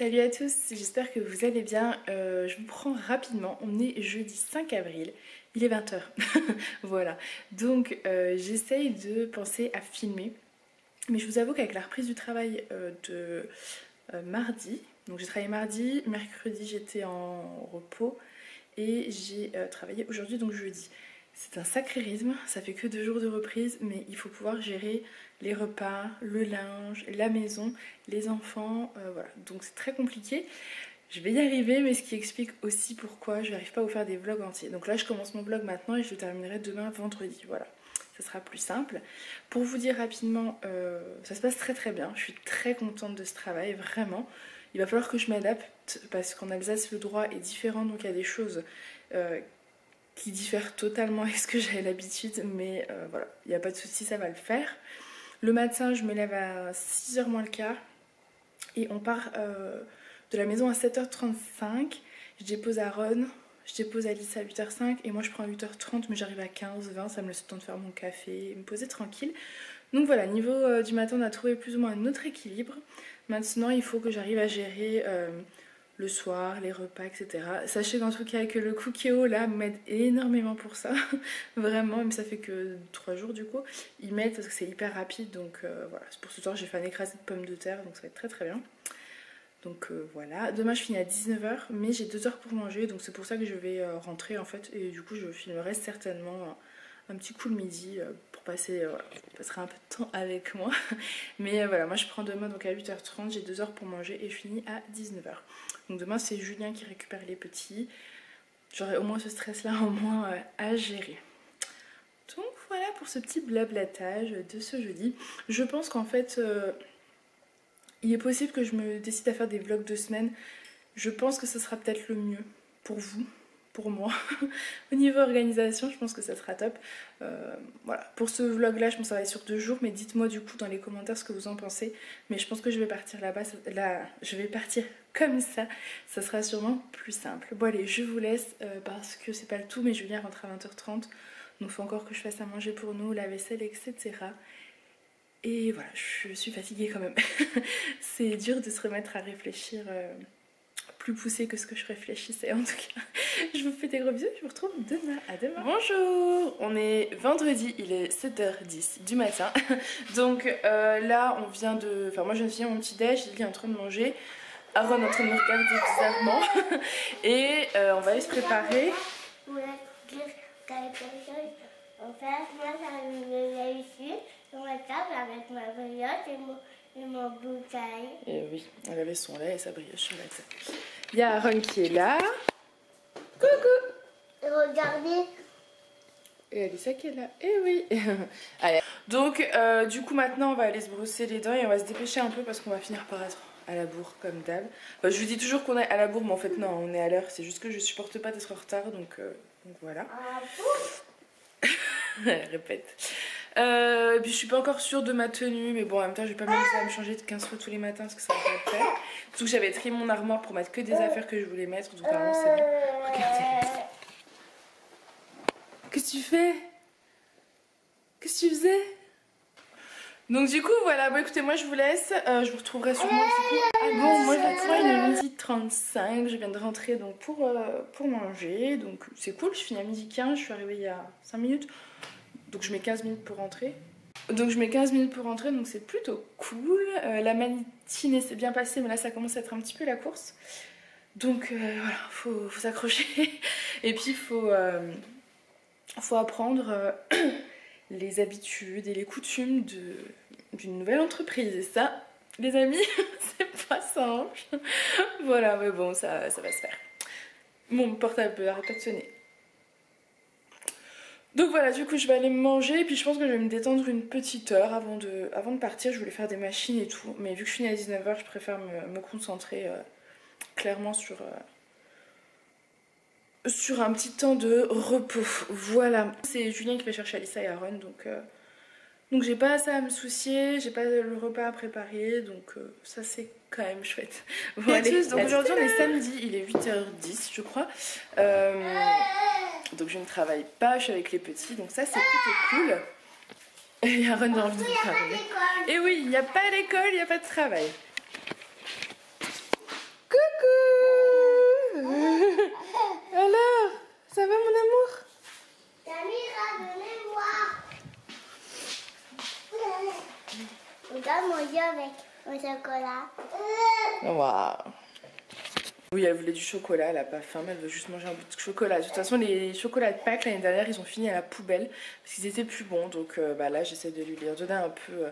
Salut à tous, j'espère que vous allez bien. Je vous prends rapidement, on est jeudi 5 avril, il est 20 h. Voilà, donc j'essaye de penser à filmer, mais je vous avoue qu'avec la reprise du travail de mardi, donc j'ai travaillé mardi, mercredi j'étais en repos et j'ai travaillé aujourd'hui, donc jeudi. C'est un sacré rythme, ça fait que 2 jours de reprise, mais il faut pouvoir gérer les repas, le linge, la maison, les enfants, voilà. Donc c'est très compliqué. Je vais y arriver, mais ce qui explique aussi pourquoi je n'arrive pas à vous faire des vlogs entiers. Donc là, je commence mon vlog maintenant et je le terminerai demain vendredi, voilà. Ça sera plus simple. Pour vous dire rapidement, ça se passe très très bien. Je suis très contente de ce travail, vraiment. Il va falloir que je m'adapte parce qu'en Alsace, le droit est différent, donc il y a des choses qui diffèrent totalement avec ce que j'avais l'habitude, mais voilà, il n'y a pas de souci, ça va le faire. Le matin, je me lève à 6 h moins le quart et on part de la maison à 7 h 35. Je dépose Aaron, je dépose Alice à 8 h 05 et moi je prends à 8 h 30, mais j'arrive à 15 h 20, ça me laisse le temps de faire mon café et me poser tranquille. Donc voilà, niveau du matin, on a trouvé plus ou moins un autre équilibre. Maintenant, il faut que j'arrive à gérer le soir, les repas, etc. Sachez qu'en tout cas que le Cookéo là m'aide énormément pour ça, vraiment, même ça fait que 3 jours du coup, il m'aide parce que c'est hyper rapide, donc voilà, pour ce soir j'ai fait un écrasé de pommes de terre, donc ça va être très très bien. Donc voilà, demain je finis à 19 h, mais j'ai 2 heures pour manger, donc c'est pour ça que je vais rentrer en fait, et du coup je filmerai certainement un petit coup le midi pour passer, passerai un peu de temps avec moi. Mais voilà, moi je prends demain donc à 8 h 30, j'ai 2 heures pour manger et je finis à 19 h. Donc demain c'est Julien qui récupère les petits. J'aurai au moins ce stress là en moins à gérer. Donc voilà pour ce petit blablatage de ce jeudi. Je pense qu'en fait il est possible que je me décide à faire des vlogs de semaine. Je pense que ce sera peut-être le mieux pour vous, pour moi. Au niveau organisation, je pense que ça sera top. Voilà, pour ce vlog là je pense que ça va être sur 2 jours, mais dites moi du coup dans les commentaires ce que vous en pensez. Mais je pense que je vais partir là-bas, je vais partir comme ça sera sûrement plus simple. Bon allez, je vous laisse parce que c'est pas le tout, mais Julien rentre à 20 h 30, donc il faut encore que je fasse à manger pour nous, la vaisselle, etc. Et voilà, je suis fatiguée quand même. C'est dur de se remettre à réfléchir plus poussé que ce que je réfléchissais, en tout cas. Je vous fais des gros bisous, je vous retrouve demain. À demain. Bonjour, on est vendredi, il est 7 h 10 du matin. Donc là, on vient de... Enfin, moi je viens de finir mon petit déj, il est en train de manger. Aaron est en train de me regarder bizarrement. Et on va aller se préparer. En fait, moi j'arrive ici, sur ma table avec ma brioche et mon bouteille. Et oui, elle avait son lait et sa brioche sur la table. Il y a Aaron qui est là. Coucou. Et regardez. Et Alissa qui est là. Eh oui. Allez. Donc du coup maintenant on va aller se brosser les dents et on va se dépêcher un peu parce qu'on va finir par être à la bourre comme d'hab. Enfin, je vous dis toujours qu'on est à la bourre, mais en fait non, on est à l'heure. C'est juste que je supporte pas d'être en retard, donc voilà. Répète. Puis je suis pas encore sûre de ma tenue, mais bon en même temps je vais pas m'amuser à me changer de 15 fois tous les matins parce que ça va pas le faire. Surtout que j'avais trié mon armoire pour mettre que des affaires que je voulais mettre, donc normalement c'est bon. Regardez. Qu'est-ce que tu fais? Qu'est-ce que tu faisais? Donc du coup voilà, bon écoutez, moi je vous laisse, je vous retrouverai sûrement du coup. Ah bon, moi maintenant il est 12h35, je viens de rentrer donc pour manger, donc c'est cool, je finis à 12h15, je suis arrivée il y a 5 minutes, donc je mets 15 minutes pour rentrer. Donc c'est plutôt cool. La matinée s'est bien passée, mais là ça commence à être un petit peu la course. Donc voilà, faut s'accrocher. Et puis faut apprendre les habitudes et les coutumes d'une nouvelle entreprise. Et ça, les amis, c'est pas simple. Voilà, mais bon, ça va se faire. Mon portable arrête pas de sonner. Donc voilà, du coup je vais aller manger et puis je pense que je vais me détendre une petite heure avant de partir. Je voulais faire des machines et tout, mais vu que je finis à 19 h, je préfère me concentrer clairement sur un petit temps de repos. Voilà, c'est Julien qui va chercher Alissa et Aaron, donc j'ai pas ça à me soucier, j'ai pas le repas à préparer, donc ça c'est quand même chouette. Bon, allez, donc aujourd'hui on est samedi, il est 8 h 10 je crois. Donc je ne travaille pas, je suis avec les petits, donc ça c'est plutôt cool. Et Aaron a envie de me parler. Et oui, il n'y a pas l'école, il n'y a pas de travail. dois manger avec mon chocolat. Waouh. Oui, elle voulait du chocolat, elle a pas faim, mais elle veut juste manger un bout de chocolat. De toute façon, les chocolats de Pâques l'année dernière, ils ont fini à la poubelle parce qu'ils étaient plus bons. Donc là, j'essaie de lui les redonner un peu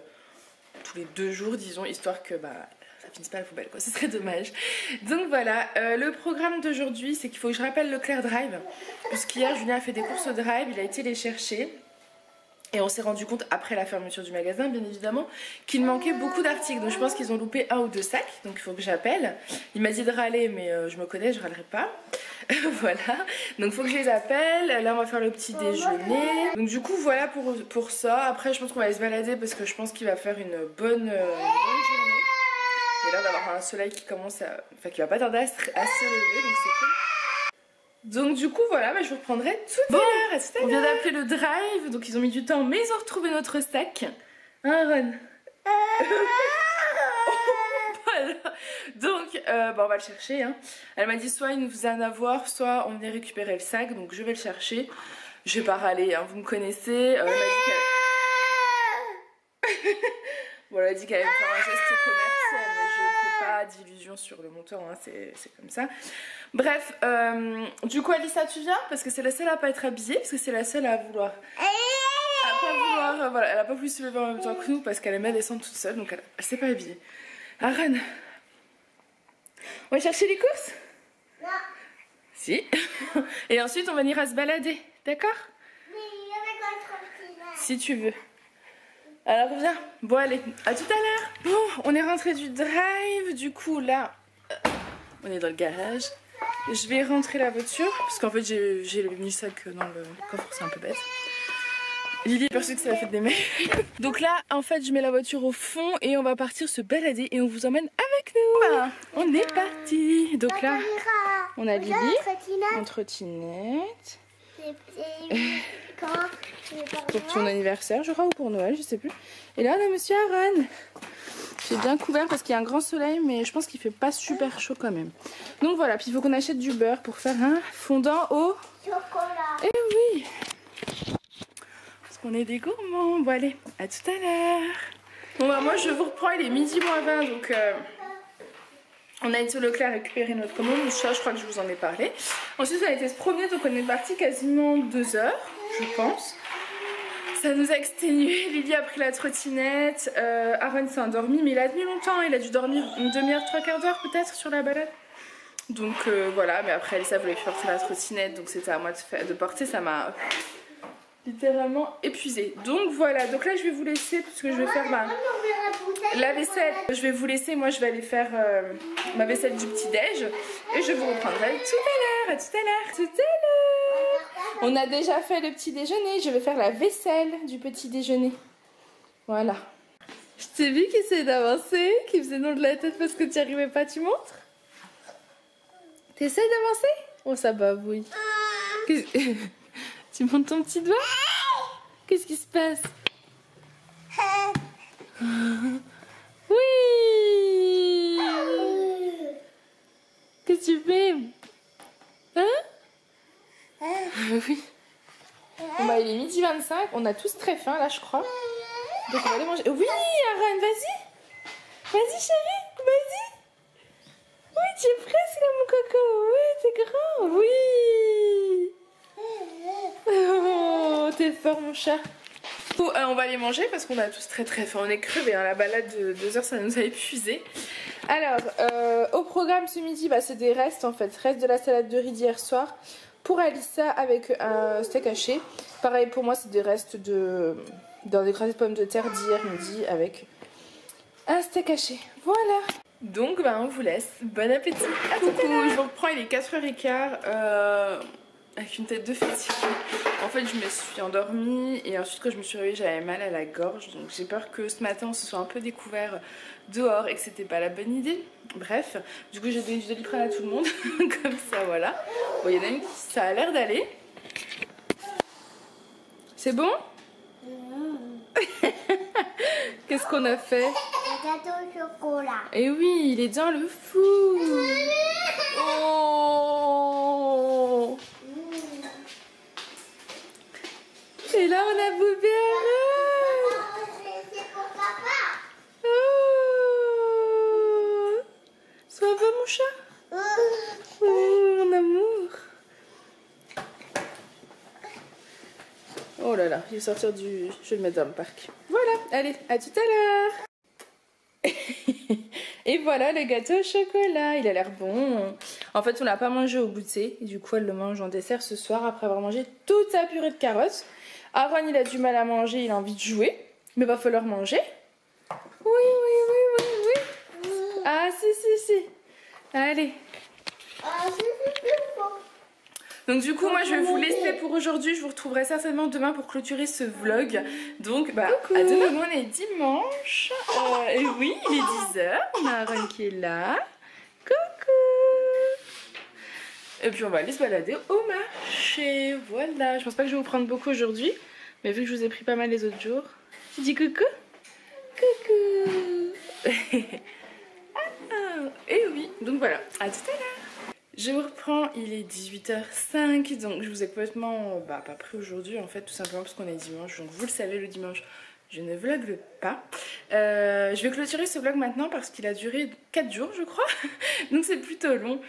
tous les 2 jours, disons, histoire que ça finisse pas à la poubelle, quoi. Ce serait dommage. Donc voilà, le programme d'aujourd'hui, c'est qu'il faut que je rappelle Leclerc Drive. Puisqu'hier, Julien a fait des courses au Drive, il a été les chercher. Et on s'est rendu compte après la fermeture du magasin, bien évidemment, qu'il manquait beaucoup d'articles. Donc je pense qu'ils ont loupé 1 ou 2 sacs. Donc il faut que j'appelle. Il m'a dit de râler, mais je me connais, je râlerai pas. Voilà. Donc il faut que je les appelle. Là on va faire le petit déjeuner. Donc du coup voilà pour ça. Après je pense qu'on va aller se balader parce que je pense qu'il va faire une bonne journée. Il a l'air d'avoir un soleil qui commence à... Enfin qui va pas tarder à se lever. Donc c'est cool. Donc du coup voilà, je vous reprendrai tout à l'heure. On vient d'appeler le drive, donc ils ont mis du temps, mais ils ont retrouvé notre sac. Hein Ron? Voilà. Donc on va le chercher. Hein. Elle m'a dit soit il nous faisait en avoir, soit on venait récupérer le sac, donc je vais le chercher. Je vais pas râler, hein, vous me connaissez. Elle m'a dit qu'elle... Bon, elle a dit qu'elle allait me faire un geste commercial, mais je ne fais pas d'illusions sur le montant, hein, c'est comme ça. Bref, du coup Alissa tu viens parce que c'est la seule à pas être habillée, parce que c'est la seule à vouloir... voilà, elle a pas voulu se lever en même temps que nous parce qu'elle aimait descendre toute seule, donc elle s'est pas habillée. Aaron, on va chercher les courses? Non. Si. Et ensuite on va venir à se balader, d'accord? Oui, avec la trottinette. Si tu veux. Alors viens, bon allez, à tout à l'heure. Bon, on est rentré du drive, du coup là, on est dans le garage. Je vais rentrer la voiture, parce qu'en fait j'ai mis le sac dans le coffre, c'est un peu bête. Lily est persuadée que c'est la fête des mères. Donc là, en fait, je mets la voiture au fond et on va partir se balader et on vous emmène avec nous. On est parti. Donc là, on a Lily en trottinette. Pour ton anniversaire, je crois, ou pour Noël, je sais plus. Et là, on a Monsieur Aaron. J'ai bien couvert parce qu'il y a un grand soleil, mais je pense qu'il fait pas super chaud quand même. Donc voilà, puis il faut qu'on achète du beurre pour faire un fondant au chocolat. Eh oui. Parce qu'on est des gourmands. Bon allez, à tout à l'heure. Bon bah moi je vous reprends, il est midi moins 20, donc on a été au Leclerc récupérer notre commande. Ça, je crois que je vous en ai parlé. Ensuite on a été se promener, donc on est parti quasiment 2 heures, je pense. Ça nous a exténué. Lily a pris la trottinette. Aaron s'est endormi, mais il a tenu longtemps. Il a dû dormir une demi-heure, 3/4 d'heure peut-être sur la balade. Donc voilà, mais après Elsa voulait porter la trottinette, donc c'était à moi de porter. Ça m'a littéralement épuisée. Donc voilà, donc là je vais vous laisser parce que je vais faire la vaisselle. Je vais vous laisser, moi je vais aller faire ma vaisselle du petit-déj. Et je vous reprendrai tout à l'heure. À tout à l'heure. Tout à l'heure. On a déjà fait le petit déjeuner. Je vais faire la vaisselle du petit déjeuner. Voilà. Je t'ai vu qui essayait d'avancer, qui faisait non de la tête parce que tu n'y arrivais pas. Tu montres? T'essayes d'avancer? Oh, ça babouille. Tu montes ton petit doigt? Qu'est-ce qui se passe? Oui. Qu'est-ce que tu fais? Hein? Oui. Bon bah il est midi 25, on a tous très faim là je crois. Donc on va aller manger. Oui Aaron, vas-y. Vas-y chérie, vas-y. Oui tu es presque là mon coco. Oui t'es grand, oui. Oh t'es fort mon chat. On va aller manger parce qu'on a tous très faim, on est crevés, hein. La balade de 2 heures ça nous a épuisés. Alors au programme ce midi c'est des restes en fait, restes de la salade de riz d'hier soir. Pour Alissa avec un steak haché. Pareil pour moi c'est des restes dans des écrasés de pommes de terre d'hier midi avec un steak haché. Voilà. Donc on vous laisse. Bon appétit. Coucou, je vous reprends, il est 4h15 avec une tête de fatigue. En fait je me suis endormie et ensuite quand je me suis réveillée j'avais mal à la gorge. Donc j'ai peur que ce matin on se soit un peu découvert dehors et que c'était pas la bonne idée. Bref, du coup j'ai donné du Doliprane à tout le monde. Comme ça voilà. Bon il y en a une qui ça a l'air d'aller. C'est bon? Qu'est-ce qu'on a fait? Un gâteau au chocolat. Eh oui, il est dans le four. Oh. Et là on a Boubé Aaron. C'est pour papa. Oh Oh là là, il va sortir du... Je vais le mettre dans le parc. Voilà, allez, à tout à l'heure. Et voilà le gâteau au chocolat, il a l'air bon. En fait, on l'a pas mangé au goûter. Et du coup, elle le mange en dessert ce soir après avoir mangé toute sa purée de carottes. Aaron, il a du mal à manger, il a envie de jouer. Mais va falloir manger. Oui, oui, oui, oui, oui. Ah, si. Allez. Ah, c'est bon. Donc du coup, moi, je vais vous laisser pour aujourd'hui. Je vous retrouverai certainement demain pour clôturer ce vlog. Donc, à demain, on est dimanche. Et oui, il est 10h. On a Aaron qui est là. Coucou. Et puis, on va aller se balader au marché. Voilà. Je pense pas que je vais vous prendre beaucoup aujourd'hui. Mais vu que je vous ai pris pas mal les autres jours. Tu dis coucou? Coucou. Et oui, donc voilà. À tout à l'heure. Je vous reprends, il est 18h05, donc je vous ai complètement pas pris aujourd'hui en fait, tout simplement parce qu'on est dimanche, donc vous le savez, le dimanche je ne vlogue pas. Je vais clôturer ce vlog maintenant parce qu'il a duré 4 jours je crois, donc c'est plutôt long.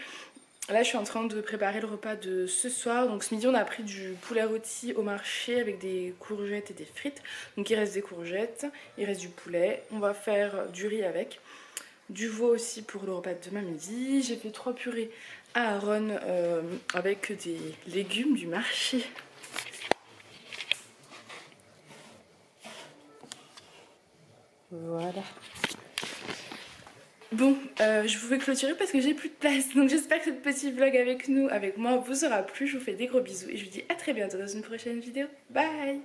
Là je suis en train de préparer le repas de ce soir, donc ce midi on a pris du poulet rôti au marché avec des courgettes et des frites, donc il reste des courgettes, il reste du poulet, on va faire du riz avec. Du veau aussi pour le repas de demain midi. J'ai fait 3 purées à Aaron avec des légumes du marché. Voilà. Bon, je vous vais clôturer parce que j'ai plus de place. Donc j'espère que ce petit vlog avec moi vous aura plu. Je vous fais des gros bisous et je vous dis à très bientôt dans une prochaine vidéo. Bye!